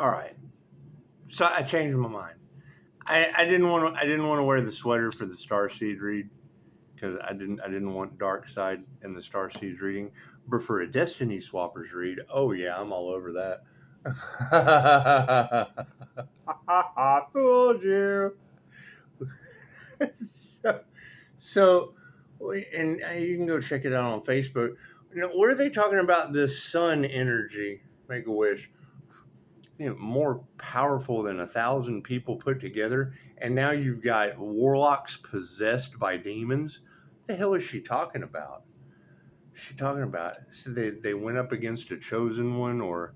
All right. So I changed my mind. I didn't want to. I didn't want to wear the sweater for the Starseed read because I didn't want dark side in the Starseed reading. But for a Destiny Swappers read, oh yeah, I'm all over that. I fooled you. so, so, and you can go check it out on Facebook. What are they talking about? This sun energy. Make a wish. More powerful than 1,000 people put together, and now you've got warlocks possessed by demons. What the hell is she talking about? She talking about so they went up against a chosen one or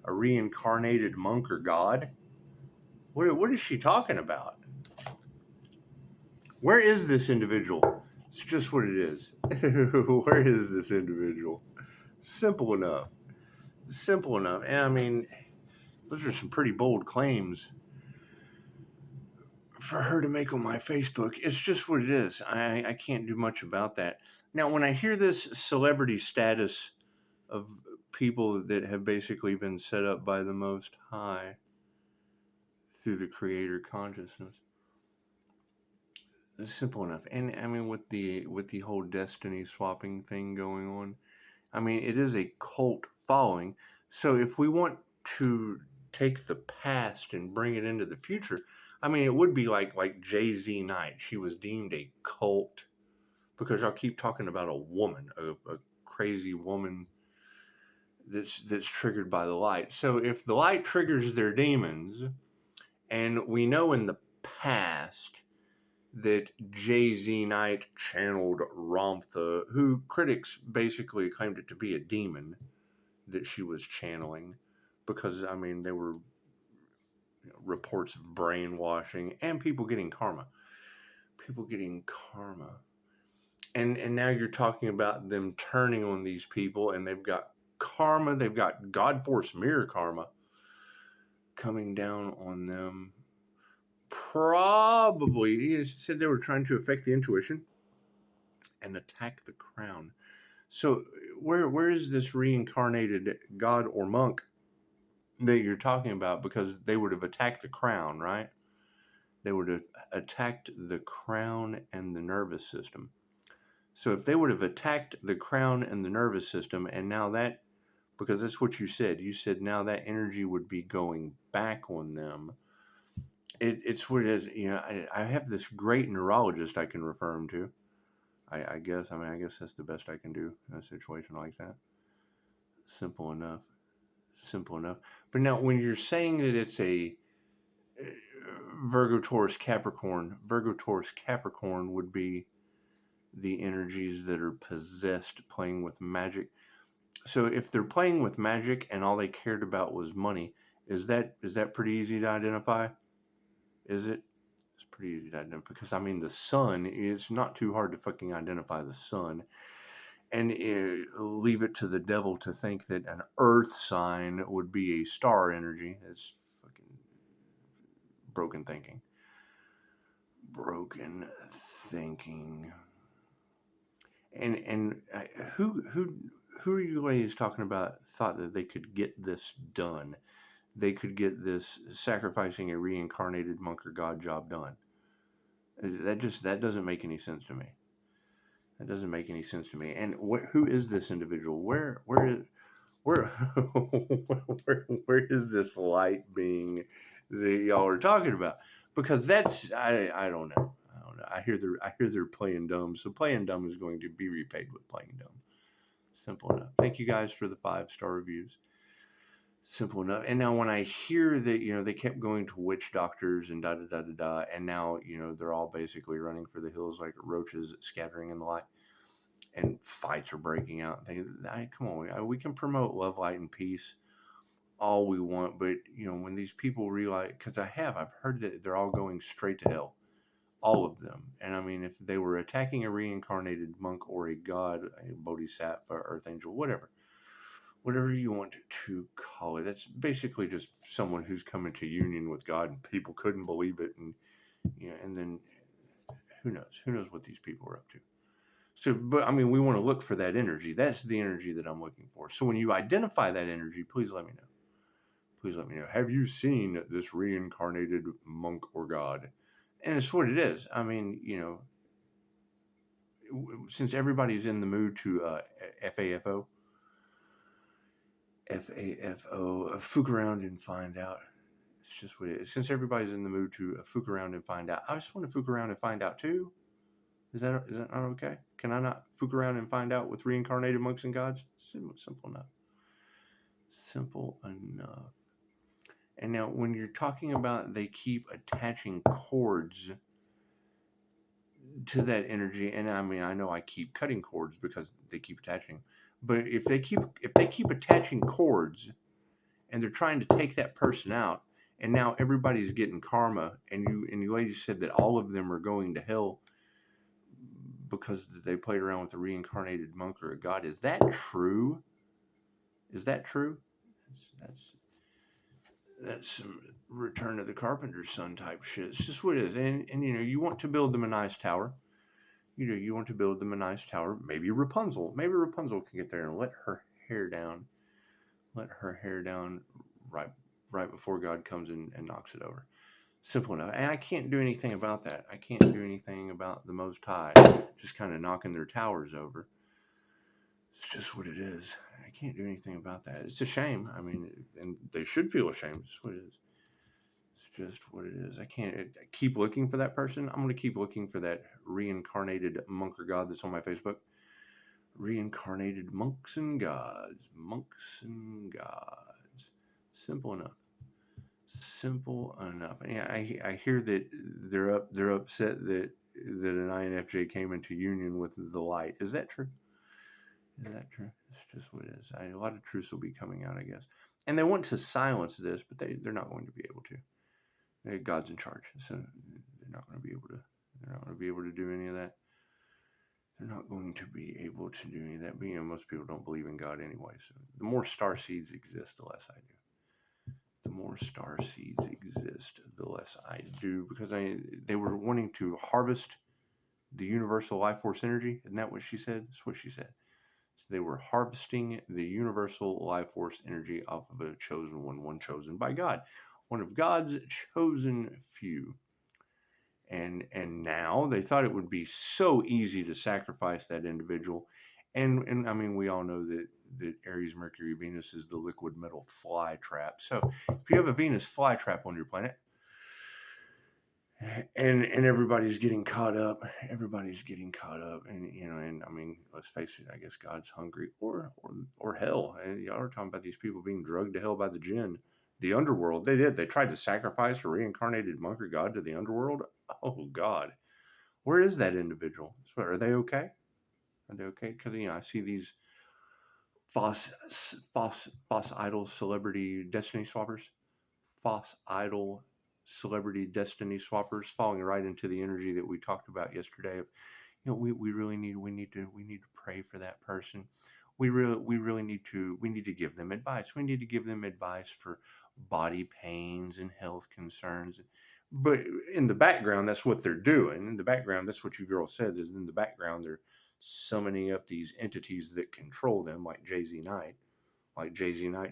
a reincarnated monk or god. What is she talking about? Where is this individual? It's just what it is. Where is this individual? Simple enough. Simple enough. And I mean, those are some pretty bold claims for her to make on my Facebook. It's just what it is. I can't do much about that. Now, when I hear this celebrity status of people that have basically been set up by the Most High through the Creator consciousness, it's simple enough. And I mean, with the whole destiny swapping thing going on, I mean, it is a cult following. So if we want to take the past and bring it into the future, I mean, it would be like Jay-Z Knight. She was deemed a cult because y'all keep talking about a woman, a crazy woman that's triggered by the light. So if the light triggers their demons, and we know in the past that Jay-Z Knight channeled Ramtha, who critics basically claimed it to be a demon that she was channeling, because I mean there were reports of brainwashing and people getting karma. And now you're talking about them turning on these people, and they've got karma. They've got God Force mirror karma coming down on them. Probably, he said they were trying to affect the intuition and attack the crown. So where is this reincarnated god or monk that you're talking about? Because they would have attacked the crown, right? They would have attacked the crown and the nervous system. So if they would have attacked the crown and the nervous system, and now that, because that's what you said now that energy would be going back on them. It's what it is. I have this great neurologist I can refer him to. I guess. I mean, I guess that's the best I can do in a situation like that. Simple enough. Simple enough. But now, when you're saying that it's a Virgo Taurus Capricorn would be the energies that are possessed playing with magic. So if they're playing with magic and all they cared about was money, is that pretty easy to identify? Is it? It's pretty easy to identify because I mean the sun is not too hard to fucking identify the sun, and leave it to the devil to think that an earth sign would be a star energy. It's fucking broken thinking. Broken thinking. And who are you ladies talking about? Thought that they could get this done? They could get this sacrificing a reincarnated monk or god job done. That doesn't make any sense to me. That doesn't make any sense to me. And who is this individual? Where where is this light being that y'all are talking about? Because that's I don't know. I don't know. I hear they're playing dumb. So playing dumb is going to be repaid with playing dumb. Simple enough. Thank you guys for the 5-star reviews. Simple enough. And now when I hear that, they kept going to witch doctors and da da da da da, and now, they're all basically running for the hills like roaches scattering in the light, and fights are breaking out. Come on, we can promote love, light, and peace all we want, but when these people realize, because I've heard that they're all going straight to hell, all of them. And I mean, if they were attacking a reincarnated monk or a god, a bodhisattva, earth angel, whatever you want to call it. That's basically just someone who's come into union with God, and people couldn't believe it, and and then who knows what these people are up to. So, but I mean, we want to look for that energy. That's the energy that I'm looking for. So when you identify that energy, please let me know. Please let me know. Have you seen this reincarnated monk or god? And it's what it is. I mean, since everybody's in the mood to FAFO, fook around and find out. It's just what it is. Since everybody's in the mood to fook around and find out, I just want to fook around and find out too. Is that not okay? Can I not fook around and find out with reincarnated monks and gods? Simple enough. Simple enough. And now, when you're talking about they keep attaching cords to that energy, and I mean, I know I keep cutting cords because they keep attaching, but if they keep attaching cords, and they're trying to take that person out, and now everybody's getting karma, and you ladies said that all of them are going to hell because they played around with a reincarnated monk or a god. Is that true? Is that true? That's some Return of the Carpenter's Son type shit. It's just what it is. And you want to build them a nice tower. You want to build them a nice tower. Maybe Rapunzel can get there and let her hair down. Let her hair down right before God comes in and knocks it over. Simple enough. And I can't do anything about that. I can't do anything about the Most High just kind of knocking their towers over. It's just what it is. I can't do anything about that. It's a shame. I mean, and they should feel ashamed. It's what it is. It's just what it is. I can't keep looking for that person. I'm going to keep looking for that reincarnated monk or god that's on my Facebook. Reincarnated monks and gods. Monks and gods. Simple enough. Simple enough. Yeah, I hear that they're upset that an INFJ came into union with the light. Is that true? Is that true? It's just what it is. A lot of truths will be coming out, I guess. And they want to silence this, but they're not going to be able to. God's in charge, so they're not going to be able to. They're not going to be able to do any of that. They're not going to be able to do any of that. But most people don't believe in God anyway. So the more star seeds exist, the less I do. The more star seeds exist, the less I do, because they were wanting to harvest the universal life force energy. Isn't that what she said? That's what she said. So they were harvesting the universal life force energy off of a chosen one chosen by God, one of God's chosen few. And now they thought it would be so easy to sacrifice that individual. And I mean, we all know that Aries, Mercury, Venus is the liquid metal fly trap. So if you have a Venus fly trap on your planet, and everybody's getting caught up, and I mean, let's face it, I guess God's hungry, or hell. And y'all are talking about these people being drugged to hell by the jinn, the underworld. They tried to sacrifice a reincarnated monk or god to the underworld. Oh God, where is that individual? Are they okay? Are they okay? Because I see these false idol celebrity destiny swappers, false idol celebrity destiny swappers falling right into the energy that we talked about yesterday of, we really need to pray for that person. We really need to give them advice. We need to give them advice for body pains and health concerns. But in the background, that's what they're doing. In the background, that's what you girls said. Is in the background, they're summoning up these entities that control them, like Jay-Z Knight,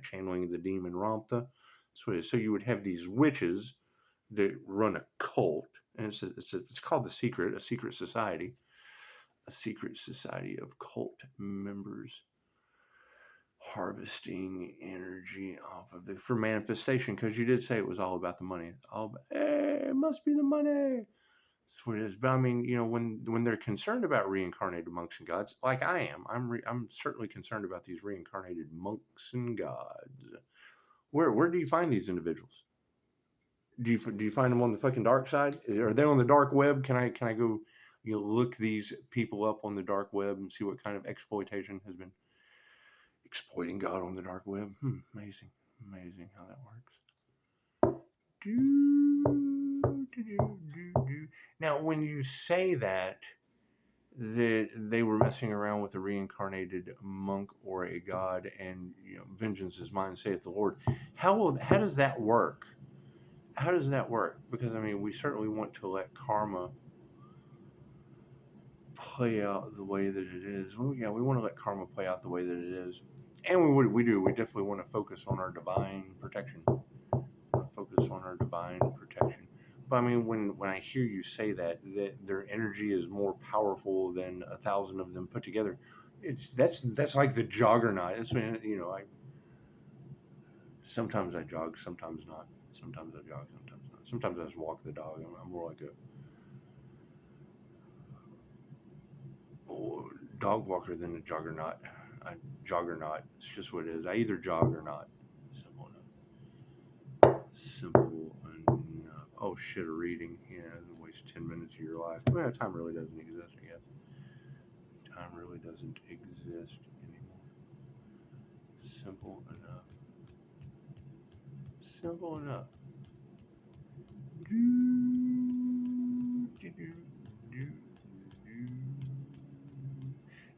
channeling the demon Ramtha. So you would have these witches that run a cult, and it's called a secret society of cult members harvesting energy off of for manifestation, because you did say it was all about the money. It must be the money. That's what it is. But I mean, when they're concerned about reincarnated monks and gods, like I am, I'm certainly concerned about these reincarnated monks and gods. Where do you find these individuals? Do you find them on the fucking dark side? Are they on the dark web? Can I go look these people up on the dark web and see what kind of exploitation has been exploiting God on the dark web? Amazing how that works. Now, when you say that they were messing around with a reincarnated monk or a god, and vengeance is mine, saith the Lord. How does that work? How does that work? Because I mean, we certainly want to let karma play out the way that it is. Well, yeah, we want to let karma play out the way that it is. And we definitely want to focus on our divine protection. Focus on our divine protection. But I mean, when I hear you say that their energy is more powerful than 1,000 of them put together, that's like the juggernaut. It's when I sometimes I jog, sometimes not. Sometimes I jog, sometimes not. Sometimes I just walk the dog. I'm more like a dog walker than a juggernaut. I juggernaut. It's just what it is. I either jog or not. Simple enough. Simple enough. Oh shit, a reading. Yeah, waste 10 minutes of your life. Well, time really doesn't exist, I guess. Time really doesn't exist anymore. Simple enough. Simple enough.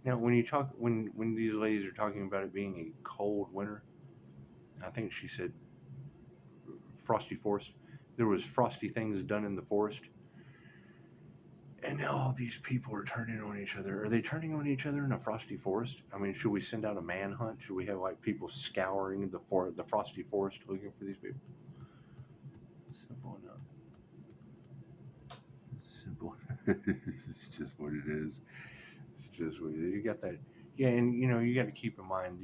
Now, when these ladies are talking about it being a cold winter, I think she said frosty forest. There was frosty things done in the forest, and now all these people are turning on each other. Are they turning on each other in a frosty forest? I mean, should we send out a manhunt? Should we have like people scouring the frosty forest looking for these people? Simple enough. Simple. It's just what it is. It's just what it is. You got that. Yeah, and you got to keep in mind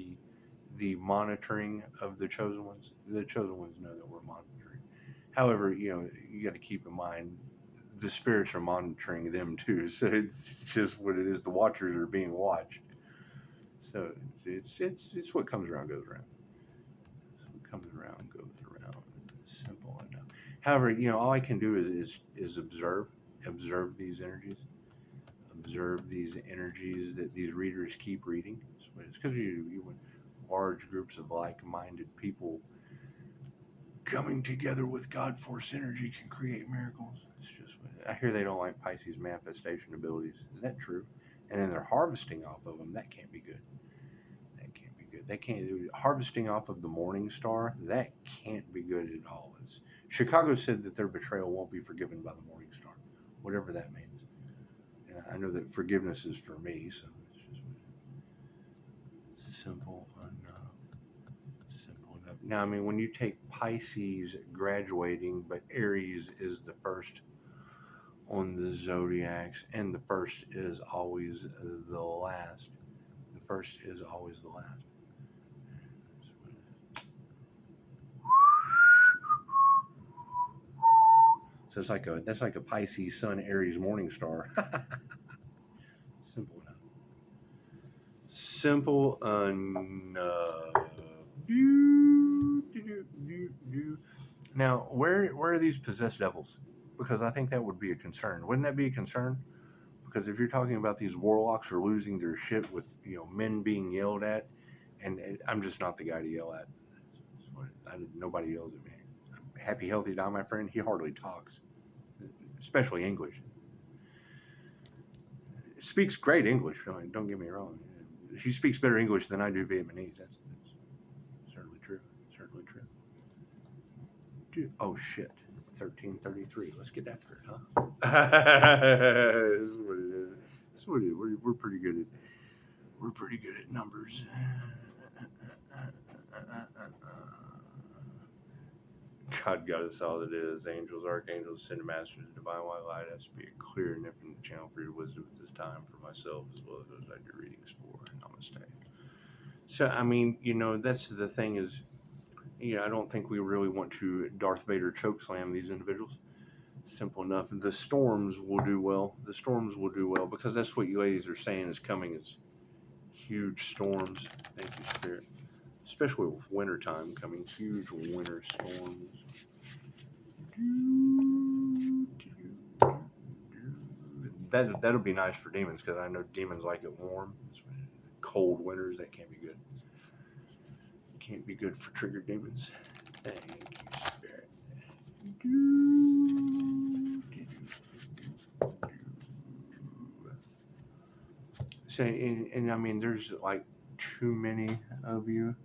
the monitoring of the chosen ones. The chosen ones know that we're monitoring. However, you got to keep in mind the spirits are monitoring them too. So it's just what it is. The watchers are being watched. So it's what comes around goes around. What comes around goes around. Simple enough. However, all I can do is observe these energies, observe these energies that these readers keep reading. It's because you want large groups of like-minded people coming together with God force energy can create miracles. It's just I hear they don't like Pisces manifestation abilities. Is that true? And then they're harvesting off of them. That can't be good. That can't be good. That can't harvesting off of the morning star. That can't be good at all. Chicago said that their betrayal won't be forgiven by the morning star, whatever that means. And I know that forgiveness is for me, so it's just simple enough. Simple enough. Now, I mean, when you take Pisces graduating, but Aries is the first on the zodiacs, and the first is always the last. The first is always the last. So that's like a Pisces Sun Aries morning star. Simple enough. Simple enough. Now, where are these possessed devils? Because I think that would be a concern. Wouldn't that be a concern? Because if you're talking about these warlocks are losing their shit with men being yelled at, and I'm just not the guy to yell at. Nobody yells at me. Happy, healthy, die, my friend. He hardly talks, especially English. Speaks great English. Don't get me wrong. He speaks better English than I do Vietnamese. That's certainly true. Certainly true. Dude, oh shit. 1333. Let's get after it, huh? This is what it is. This is what it is. We're pretty good at numbers. God got us all that is. Angels, archangels, send masters, divine white light has to be a clear and infinite channel for your wisdom at this time for myself as well as those I do readings for. Namaste. So I mean, that's the thing is, I don't think we really want to Darth Vader chokeslam these individuals. Simple enough. The storms will do well. The storms will do well because that's what you ladies are saying is coming is huge storms. Thank you, Spirit. Especially with wintertime coming, huge winter storms. That'll be nice for demons because I know demons like it warm. Cold winters, that can't be good. Can't be good for trigger demons. Thank you, Spirit. So, and I mean, there's like too many of you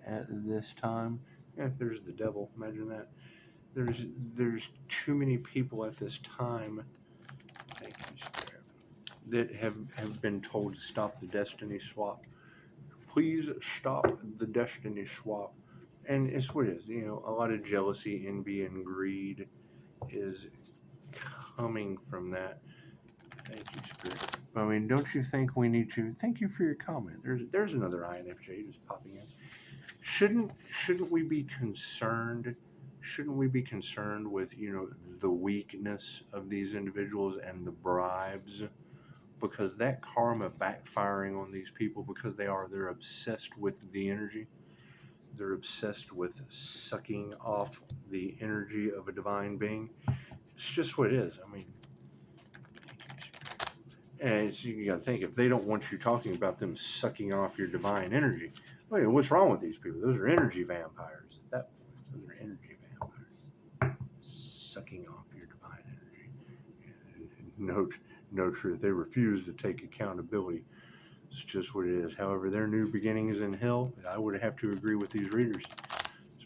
at this time. Yeah, there's the devil. Imagine that. There's too many people at this time. Thank you, Spirit, that have been told to stop the destiny swap. Please stop the destiny swap. And it's what it is. A lot of jealousy, envy, and greed is coming from that. Thank you, Spirit. I mean, don't you think we need to? Thank you for your comment. There's another INFJ just popping in. Shouldn't we be concerned? Shouldn't we be concerned with the weakness of these individuals and the bribes? Because that karma backfiring on these people, because they're obsessed with the energy. They're obsessed with sucking off the energy of a divine being. It's just what it is. I mean, and you got to think, if they don't want you talking about them sucking off your divine energy, wait, what's wrong with these people? Those are energy vampires. At that point, those are energy vampires sucking off your divine energy. No truth. They refuse to take accountability. It's just what it is. However, their new beginnings in hell, I would have to agree with these readers.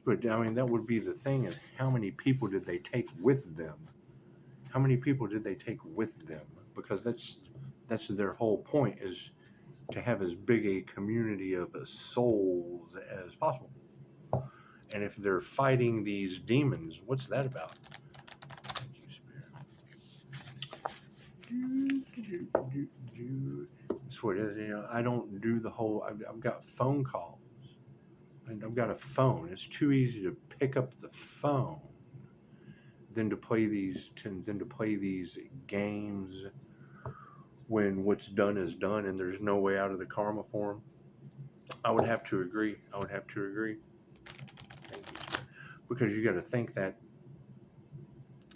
But I mean, that would be the thing: is how many people did they take with them? How many people did they take with them? Because that's their whole point, is to have as big a community of souls as possible. And if they're fighting these demons, what's that about? Thank you, Spirit. That's what it is. I don't do the whole. I've got phone calls, and I've got a phone. It's too easy to pick up the phone than to play these games when what's done is done and there's no way out of the karma form. I would have to agree. Thank you. Because you got to think that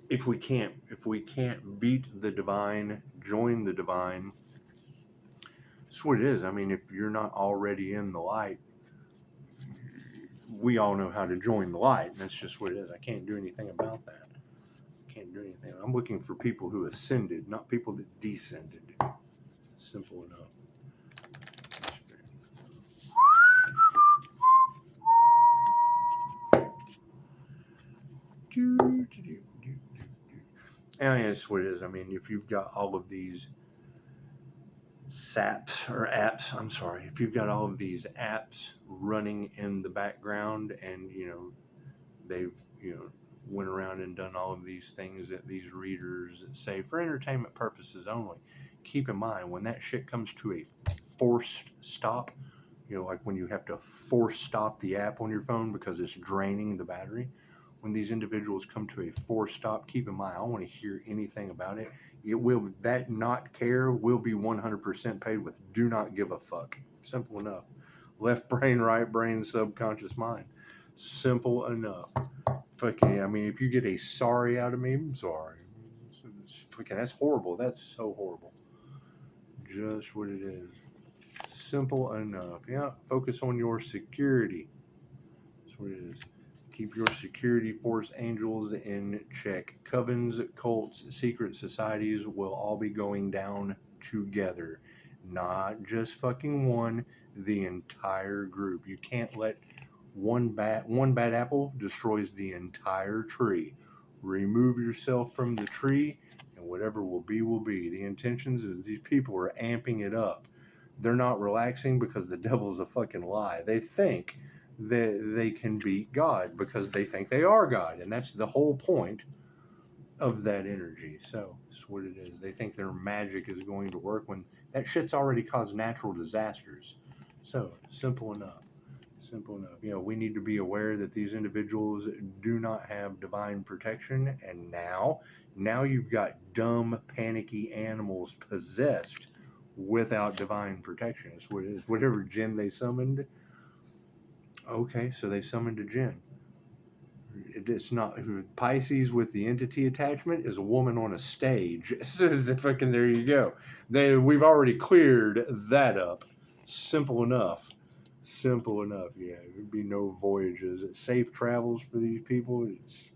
if we can't beat the divine, join the divine. That's what it is. I mean, if you're not already in the light, we all know how to join the light, and that's just what it is. I can't do anything about that. I'm looking for people who ascended, not people that descended. Simple enough. And that's what it is. I mean, if you've got all of these if you've got all of these apps running in the background, and they've went around and done all of these things that these readers say for entertainment purposes only, keep in mind when that shit comes to a forced stop, like when you have to force stop the app on your phone because it's draining the battery. When these individuals come to a forced stop, keep in mind, I don't want to hear anything about it. That not care will be 100% paid with do not give a fuck. Simple enough. Left brain, right brain, subconscious mind. Simple enough. Fucking, I mean, if you get a sorry out of me, I'm sorry. Fucking, that's horrible. That's so horrible. Just what it is. Simple enough. Yeah, focus on your security. That's what it is. Keep your security force angels in check. Covens, cults, secret societies will all be going down together. Not just fucking one, the entire group. You can't let one bad apple destroys the entire tree. Remove yourself from the tree, and whatever will be, will be. The intentions is these people are amping it up. They're not relaxing because the devil's a fucking lie. They think that they can beat God because they think they are God, and that's the whole point of that energy. So that's what it is. They think their magic is going to work when that shit's already caused natural disasters. So simple enough. We need to be aware that these individuals do not have divine protection, and now you've got dumb, panicky animals possessed without divine protection. It's what it is. Whatever jinn they summoned. Okay, so they summoned a jinn. It's not Pisces with the entity attachment is a woman on a stage. Fucking there you go. We've already cleared that up. Simple enough. Yeah, there'd be no voyages. It's safe travels for these people. It's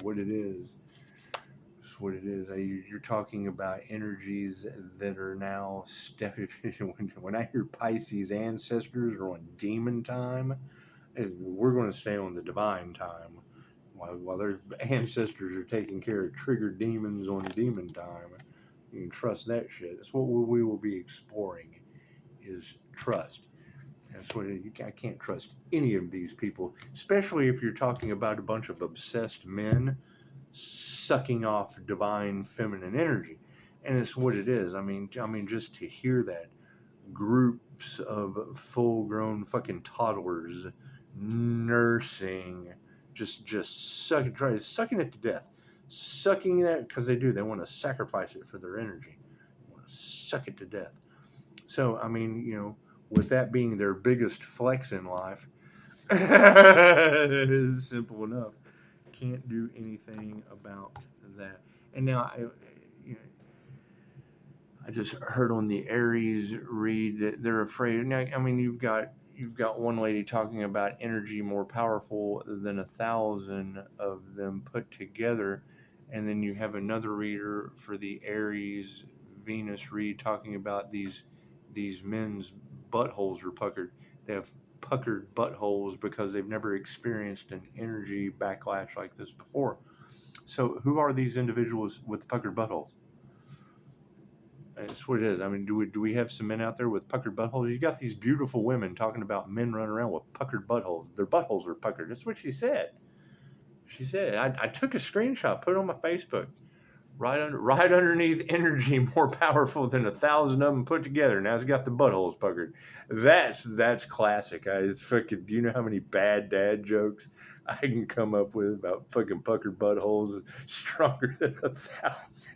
what it is. You're talking about energies that are now stepping. When I hear Pisces ancestors are on demon time, we're going to stay on the divine time. While their ancestors are taking care of triggered demons on demon time, you can trust that shit. That's what we will be exploring, is trust. That's what I can't trust any of these people, especially if you're talking about a bunch of obsessed men sucking off divine feminine energy. And it's what it is. I mean, just to hear that, groups of full-grown fucking toddlers nursing, just sucking it to death, sucking that because they want to sacrifice it for their energy, they want to suck it to death. So I mean, with that being their biggest flex in life, it is simple enough. Can't do anything about that. And now you know, I just heard on the Aries read that they're afraid. Now, I mean, you've got one lady talking about energy more powerful than 1,000 of them put together, and then you have another reader for the Aries Venus read talking about these men's buttholes are puckered. They have puckered buttholes because they've never experienced an energy backlash like this before. So, who are these individuals with puckered buttholes? That's what it is. I mean, do we have some men out there with puckered buttholes? You got these beautiful women talking about men running around with puckered buttholes. Their buttholes are puckered. That's what she said. She said. I took a screenshot, put it on my Facebook. Right underneath energy more powerful than 1,000 of them put together. Now it's got the buttholes puckered. That's classic. It's fucking. Do you know how many bad dad jokes I can come up with about fucking puckered buttholes stronger than 1,000?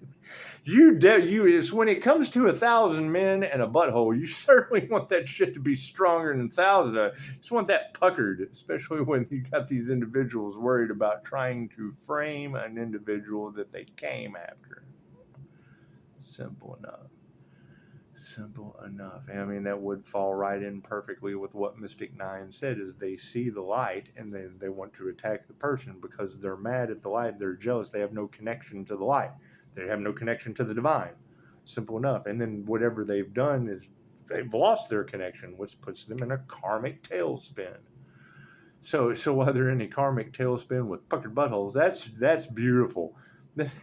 It's when it comes to 1,000 men and a butthole, you certainly want that shit to be stronger than 1,000. You just want that puckered, especially when you got these individuals worried about trying to frame an individual that they came after. Simple enough. Simple enough. I mean, that would fall right in perfectly with what Mystic Nine said, is they see the light and they want to attack the person because they're mad at the light. They're jealous. They have no connection to the light. They have no connection to the divine. Simple enough. And then whatever they've done is they've lost their connection, which puts them in a karmic tailspin. So while they're in a karmic tailspin with puckered buttholes, that's beautiful. That's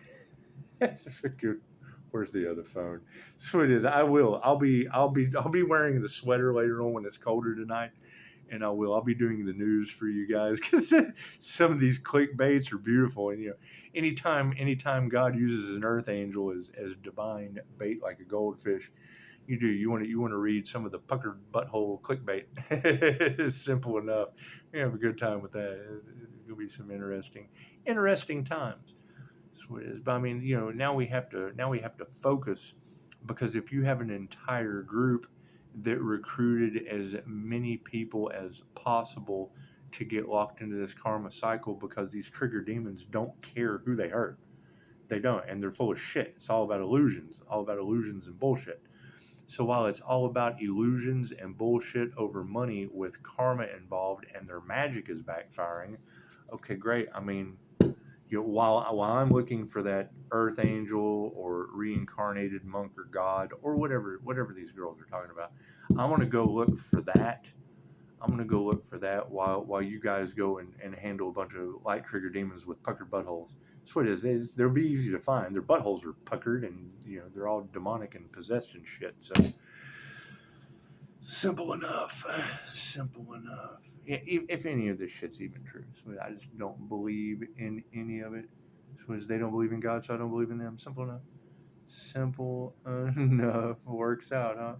a freaking. Where's the other phone? So it is. I'll be wearing the sweater later on when it's colder tonight, and I'll be doing the news for you guys because some of these clickbaits are beautiful. And anytime God uses an earth angel as divine bait like a goldfish, you want to read some of the puckered butthole clickbait. It's simple enough. You have a good time with that. It'll be some interesting times. That's what it is. But I mean, now we have to focus, because if you have an entire group that recruited as many people as possible to get locked into this karma cycle, because these trigger demons don't care who they hurt. They don't, and they're full of shit. It's all about illusions, and bullshit. So while it's all about illusions and bullshit over money with karma involved and their magic is backfiring, okay, great. I mean, while I'm looking for that earth angel or reincarnated monk or god or whatever these girls are talking about, I'm gonna go look for that. While you guys go and handle a bunch of light trigger demons with puckered buttholes. That's what it is. They'll be easy to find. Their buttholes are puckered, and they're all demonic and possessed and shit. So simple enough. Simple enough. If any of this shit's even true. So I just don't believe in any of it. So they don't believe in God, so I don't believe in them. Simple enough. Simple enough. Works out, huh?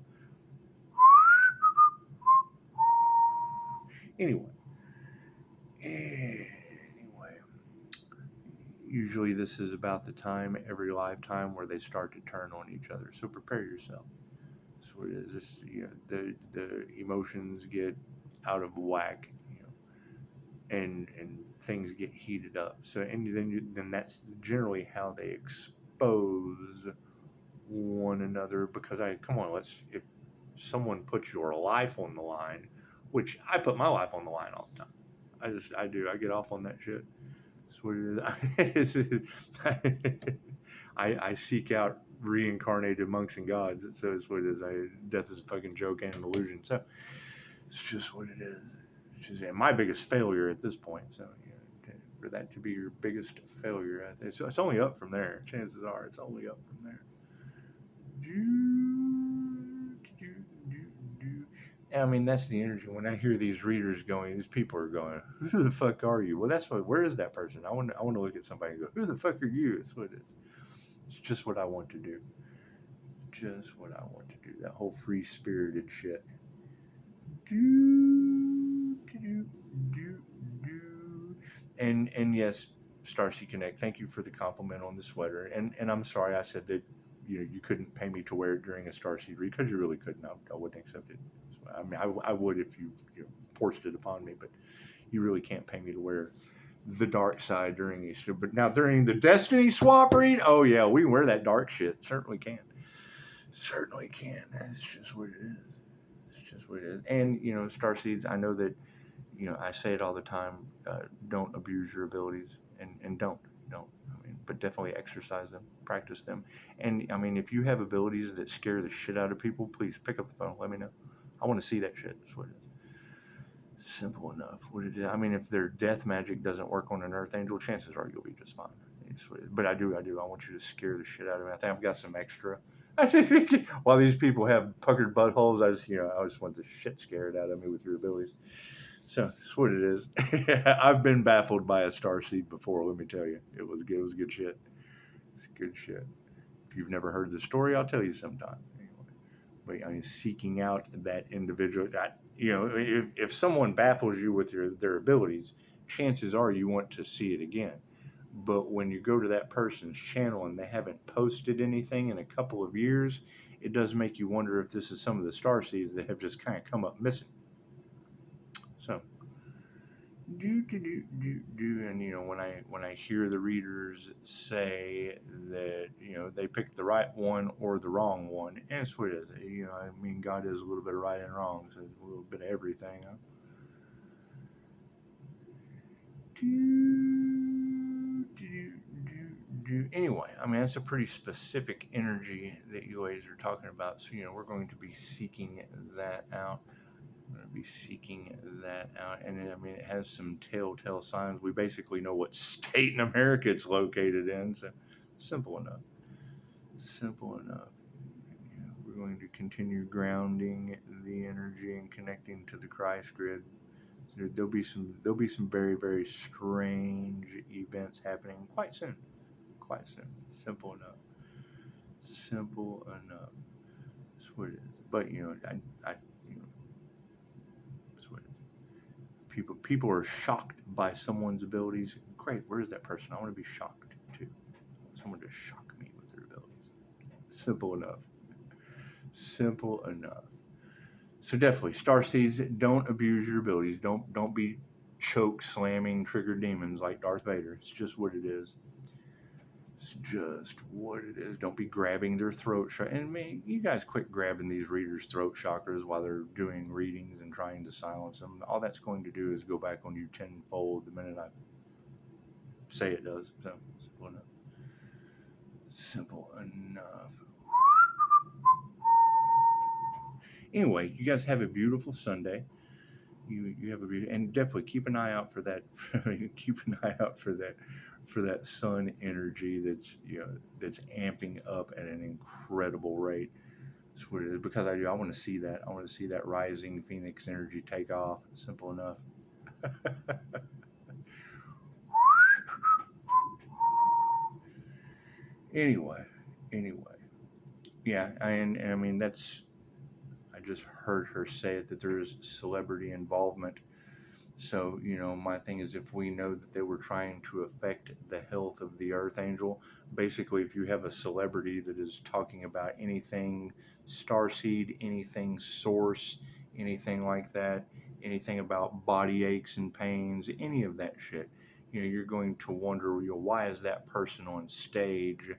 Anyway. Usually this is about the time every lifetime where they start to turn on each other. So prepare yourself. That's what it is. The emotions get out of whack, and things get heated up. So and then that's generally how they expose one another. Because come on, if someone puts your life on the line, which I put my life on the line all the time. I do. I get off on that shit. That's what it is. I seek out reincarnated monks and gods. So it's what it is. Death is a fucking joke and an illusion. So it's just what it is. It's just my biggest failure at this point. So for that to be your biggest failure, it's only up from there. Chances are it's only up from there. I mean, that's the energy. When I hear these readers going, these people are going, "Who the fuck are you?" Well, that's what. Where is that person? I want to look at somebody and go, "Who the fuck are you?" That's what it is. It's just what I want to do. Just what I want to do. That whole free spirited shit. Do, do, do, do. And yes, Starcy Connect. Thank you for the compliment on the sweater. And I'm sorry I said that you couldn't pay me to wear it during a Starseed read because you really couldn't. I wouldn't accept it. So, I mean, I would if you forced it upon me, but you really can't pay me to wear the dark side during Easter. But now during the Destiny swap read, oh yeah, we can wear that dark shit. Certainly can. Certainly can. That's just what it is. It's just what it is. And star seeds. I know that I say it all the time. Don't abuse your abilities, and don't. I mean, but definitely exercise them, practice them. And I mean, if you have abilities that scare the shit out of people, please pick up the phone. Let me know. I want to see that shit. That's what it is. Simple enough. What it is. I mean, if their death magic doesn't work on an Earth Angel, chances are you'll be just fine. But I do. I want you to scare the shit out of me. I think I've got some extra. While these people have puckered buttholes, I just want the shit scared out of me with your abilities. So that's what it is. I've been baffled by a starseed before. Let me tell you, it was good. It was good shit. It's good shit. If you've never heard the story, I'll tell you sometime. Anyway, but I mean, seeking out that individual. If someone baffles you with their abilities, chances are you want to see it again. But when you go to that person's channel and they haven't posted anything in a couple of years, it does make you wonder if this is some of the starseeds that have just kind of come up missing. So and when I hear the readers say that they picked the right one or the wrong one, and it's what it is. I mean, God is a little bit of right and wrong, so a little bit of everything. Huh? Anyway, I mean, that's a pretty specific energy that you guys are talking about. So we're going to be seeking that out. Going to be seeking that out, and I mean, it has some telltale signs. We basically know what state in America it's located in, so simple enough. Simple enough. We're going to continue grounding the energy and connecting to the Christ grid. There'll be some very very strange events happening quite soon. Quite soon. Simple enough. Simple enough. That's what it is. But I that's what it is. People are shocked by someone's abilities. Great, where is that person? I want to be shocked too. I want someone to shock me with their abilities. Simple enough. Simple enough. So definitely, starseeds, don't abuse your abilities. Don't be choke slamming trigger demons like Darth Vader. It's just what it is. It's just what it is. Don't be grabbing their throat. And man, you guys quit grabbing these readers' throat chakras while they're doing readings and trying to silence them. All that's going to do is go back on you tenfold the minute I say it does. So simple enough. Simple enough. Anyway, you guys have a beautiful Sunday. You have a beautiful, and definitely keep an eye out for that. Keep an eye out for that sun energy that's amping up at an incredible rate. That's what it is. Because I want to see that. I want to see that rising Phoenix energy take off. Simple enough. anyway, yeah, and I mean that's. I just heard her say it that there is celebrity involvement. So, my thing is if we know that they were trying to affect the health of the Earth Angel, basically, if you have a celebrity that is talking about anything starseed, anything source, anything like that, anything about body aches and pains, any of that shit, you're going to wonder, why is that person on stage?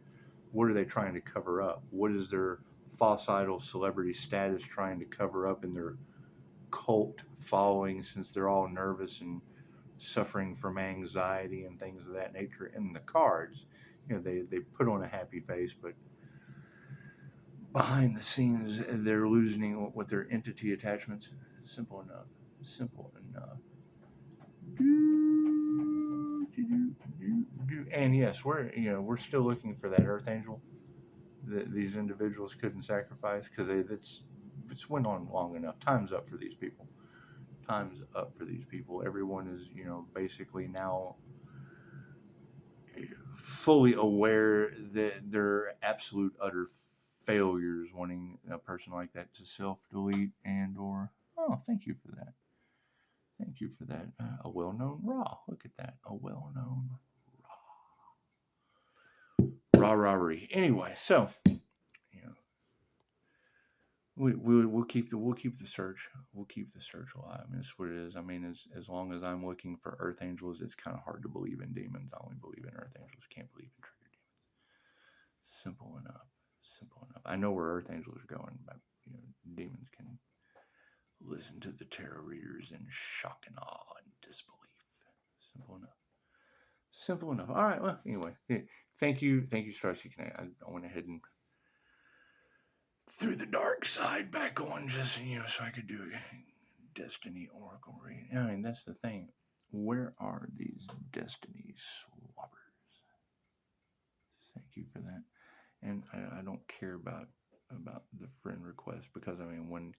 What are they trying to cover up? What is their falsidal celebrity status trying to cover up in their cult following, since they're all nervous and suffering from anxiety and things of that nature in the cards? They put on a happy face, but behind the scenes they're losing with their entity attachments. Simple enough. Simple enough. And yes, we're still looking for that Earth Angel that these individuals couldn't sacrifice, because it's it's went on long enough. Time's up for these people. Time's up for these people. Everyone is, basically now fully aware that they're absolute utter failures, wanting a person like that to self-delete and or oh, thank you for that. Thank you for that. A well-known raw. Look at that. A well-known raw. Anyway, so we'll keep the search. We'll keep the search alive. I mean, that's what it is. I mean, as long as I'm looking for earth angels, it's kind of hard to believe in demons. I only believe in earth angels. Can't believe in trigger demons. Simple enough. Simple enough. I know where earth angels are going, but demons can listen to the tarot readers in shock and awe and disbelief. Simple enough. Simple enough. All right. Well, anyway, thank you, Starseeking. I went ahead and threw the dark side back on just so I could do a Destiny Oracle reading. I mean, that's the thing. Where are these Destiny swabbers? Thank you for that. And I don't care about the friend request, because I mean, when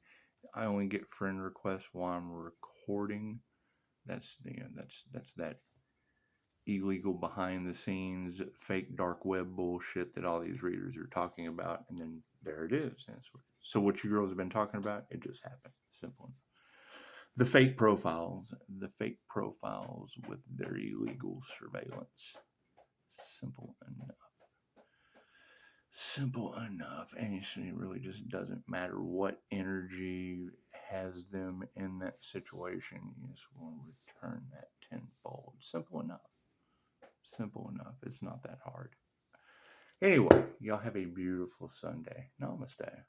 I only get friend requests while I'm recording, that's that illegal behind the scenes fake dark web bullshit that all these readers are talking about, and then there it is. So what you girls have been talking about, it just happened. Simple enough. The fake profiles with their illegal surveillance. Simple enough. And it really just doesn't matter what energy has them in that situation. You just want to return that tenfold. Simple enough. It's not that hard. Anyway, y'all have a beautiful Sunday. Namaste.